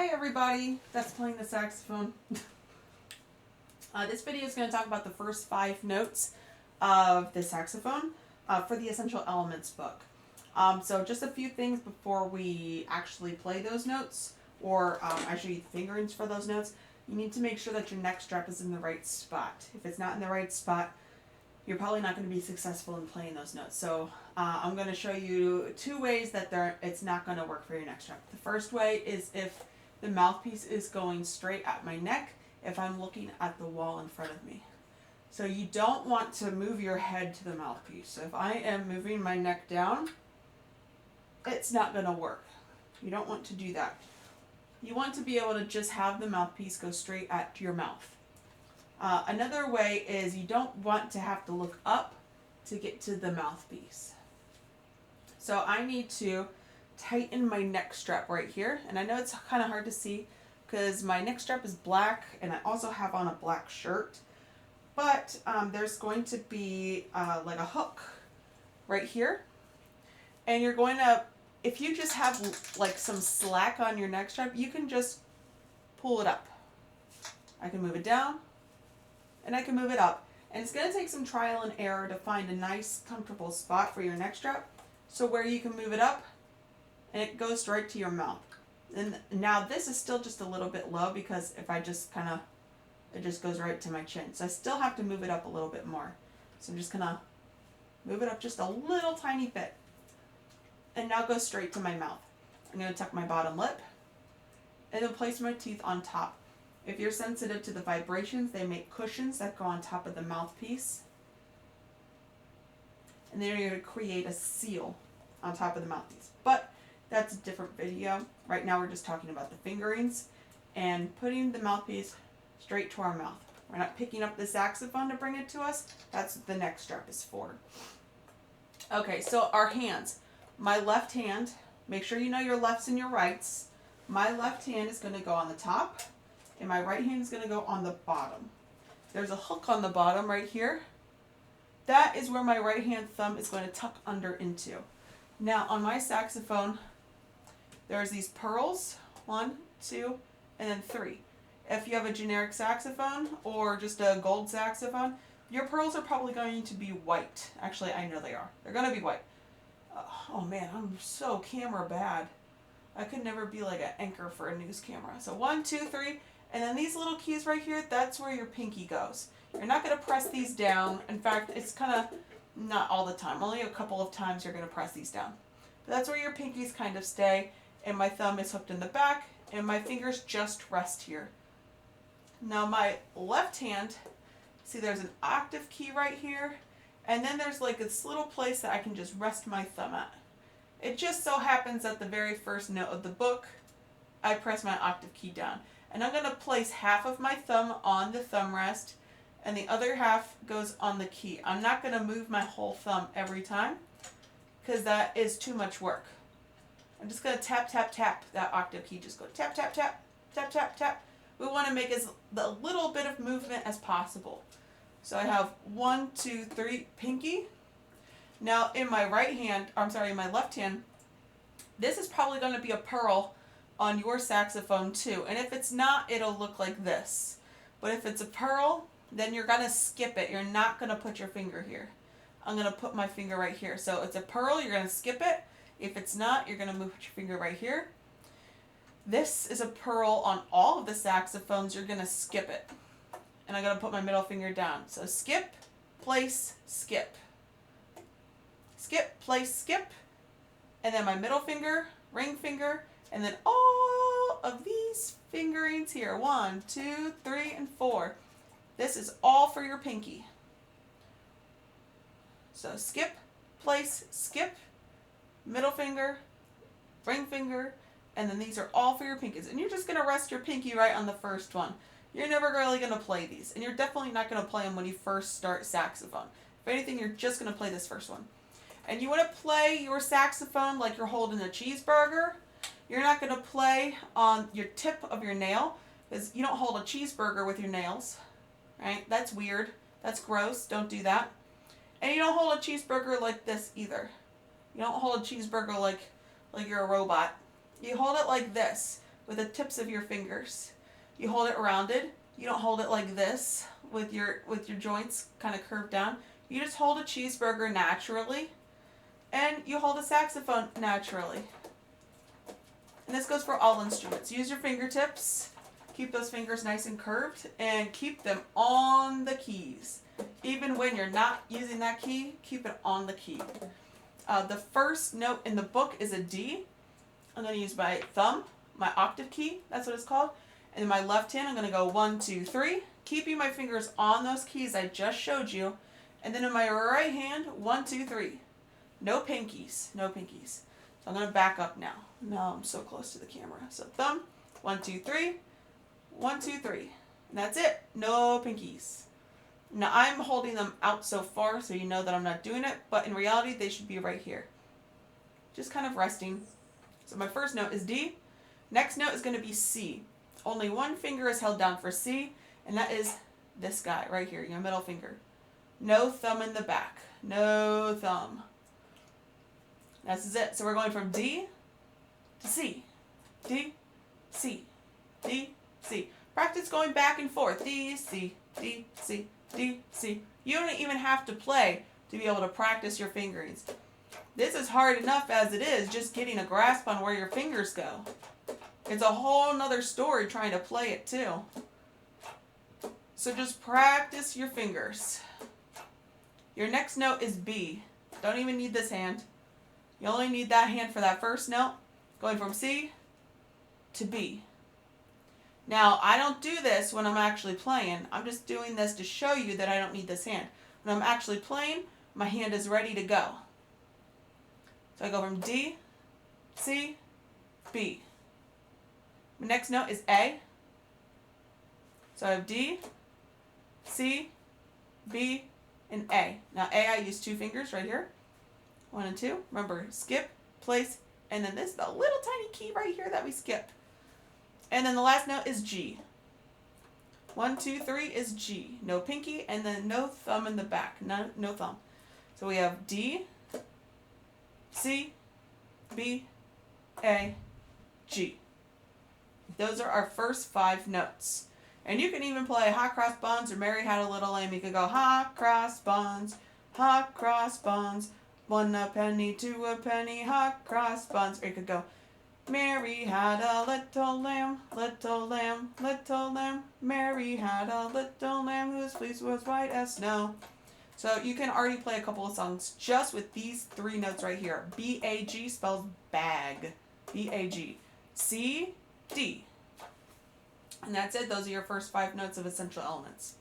Hi everybody that's playing the saxophone. This video is going to talk about the first 5 notes of the saxophone for the Essential Elements book. So just a few things before we actually play those notes, or I show you the fingerings for those notes. You need to make sure that your neck strap is in the right spot. If it's not in the right spot, you're probably not going to be successful in playing those notes. So I'm going to show you 2 ways that it's not going to work for your neck strap. The first way is if the mouthpiece is going straight at my neck, if I'm looking at the wall in front of me. So you don't want to move your head to the mouthpiece. So if I am moving my neck down, it's not going to work. You don't want to do that. You want to be able to just have the mouthpiece go straight at your mouth. Another way is you don't want to have to look up to get to the mouthpiece. So I need to tighten my neck strap right here. And I know it's kind of hard to see because my neck strap is black and I also have on a black shirt. But there's going to be like a hook right here. And you're going to, if you just have like some slack on your neck strap, you can just pull it up. I can move it down. And I can move it up. And it's going to take some trial and error to find a nice, comfortable spot for your neck strap. So where you can move it up, and it goes right to your mouth. And now this is still just a little bit low because if I just it just goes right to my chin. So I still have to move it up a little bit more. So I'm just going to move it up just a little tiny bit. And now go straight to my mouth. I'm going to tuck my bottom lip and then place my teeth on top. If you're sensitive to the vibrations, they make cushions that go on top of the mouthpiece. And then you're going to create a seal on top of the mouthpiece. But that's a different video. Right now we're just talking about the fingerings and putting the mouthpiece straight to our mouth. We're not picking up the saxophone to bring it to us. That's what the neck strap is for. Okay, so our hands. My left hand, make sure you know your lefts and your rights. My left hand is going to go on the top. And my right hand is going to go on the bottom. There's a hook on the bottom right here. That is where my right hand thumb is going to tuck under into. Now on my saxophone, there's these pearls, 1, 2, and then 3. If you have a generic saxophone or just a gold saxophone, your pearls are probably going to be white. Actually, I know they are. They're going to be white. Oh man, I'm so camera bad. I could never be like an anchor for a news camera. So 1, 2, 3. And then these little keys right here, that's where your pinky goes. You're not going to press these down. In fact, it's kind of not all the time. Only a couple of times you're going to press these down. But that's where your pinkies kind of stay. And my thumb is hooked in the back. And my fingers just rest here. Now my left hand, see there's an octave key right here. And then there's like this little place that I can just rest my thumb at. It just so happens that the very first note of the book, I press my octave key down. And I'm going to place half of my thumb on the thumb rest and the other half goes on the key. I'm not going to move my whole thumb every time because that is too much work. I'm just going to tap, tap, tap that octave key. Just go tap, tap, tap, tap, tap, tap. We want to make as a little bit of movement as possible. So I have 1, 2, 3, pinky. Now in my my left hand, this is probably going to be a pearl on your saxophone too. And if it's not, it'll look like this. But if it's a pearl, then you're going to skip it. You're not going to put your finger here. I'm going to put my finger right here. So it's a pearl, you're going to skip it. If it's not, you're going to move your finger right here. This is a pearl on all of the saxophones. You're going to skip it. And I'm going to put my middle finger down. So skip, place, skip. Skip, place, skip. And then my middle finger, ring finger, and then all of these fingerings here. 1, 2, 3, and 4. This is all for your pinky. So skip, place, skip, middle finger, ring finger, and then these are all for your pinkies. And you're just going to rest your pinky right on the first one. You're never really going to play these. And you're definitely not going to play them when you first start saxophone. If anything, you're just going to play this first one. And you want to play your saxophone like you're holding a cheeseburger. You're not going to play on your tip of your nail because you don't hold a cheeseburger with your nails, right? That's weird. That's gross. Don't do that. And you don't hold a cheeseburger like this either. You don't hold a cheeseburger like you're a robot. You hold it like this. with the tips of your fingers. You hold it rounded. You don't hold it like this with your joints kind of curved down. You just hold a cheeseburger naturally, and you hold a saxophone naturally. And this goes for all instruments. Use your fingertips. Keep those fingers nice and curved, and keep them on the keys. Even when you're not using that key, keep it on the key. The first note in the book is a D. I'm going to use my thumb, my octave key, that's what it's called. And in my left hand, I'm going to go 1, 2, 3, keeping my fingers on those keys I just showed you. And then in my right hand, 1, 2, 3. No pinkies, no pinkies. So I'm going to back up now. Now I'm so close to the camera. So thumb, 1, 2, 3, 1, 2, 3. And that's it, no pinkies. Now I'm holding them out so far so you know that I'm not doing it, but in reality they should be right here. Just kind of resting. So my first note is D. Next note is going to be C. Only one finger is held down for C, and that is this guy right here, your middle finger. No thumb in the back. No thumb. This is it. So we're going from D to C. D, C, D, C. Practice going back and forth. D, C, D, C, D, C. You don't even have to play to be able to practice your fingerings. This is hard enough as it is, just getting a grasp on where your fingers go. It's a whole nother story trying to play it too. So just practice your fingers. Your next note is B. Don't even need this hand. You only need that hand for that first note, going from C to B. Now, I don't do this when I'm actually playing. I'm just doing this to show you that I don't need this hand. When I'm actually playing, my hand is ready to go. So I go from D, C, B. My next note is A. So I have D, C, B, and A. Now A, I use 2 fingers right here. 1 and 2. Remember, skip, place, and then this, the little tiny key right here that we skip. And then the last note is G. 1, 2, 3 is G. No pinky, and then no thumb in the back. No thumb. So we have D, C, B, A, G. Those are our first 5 notes. And you can even play Hot Cross Buns or Mary Had a Little Lamb. You could go Hot Cross Buns, Hot Cross Buns, 1 a penny, 2 a penny, Hot Cross Buns. Or you could go Mary had a little lamb, little lamb, little lamb. Mary had a little lamb whose fleece was white as snow. So you can already play a couple of songs just with these 3 notes right here. B-A-G spells bag. B-A-G. C, D. And that's it. Those are your first 5 notes of essential elements.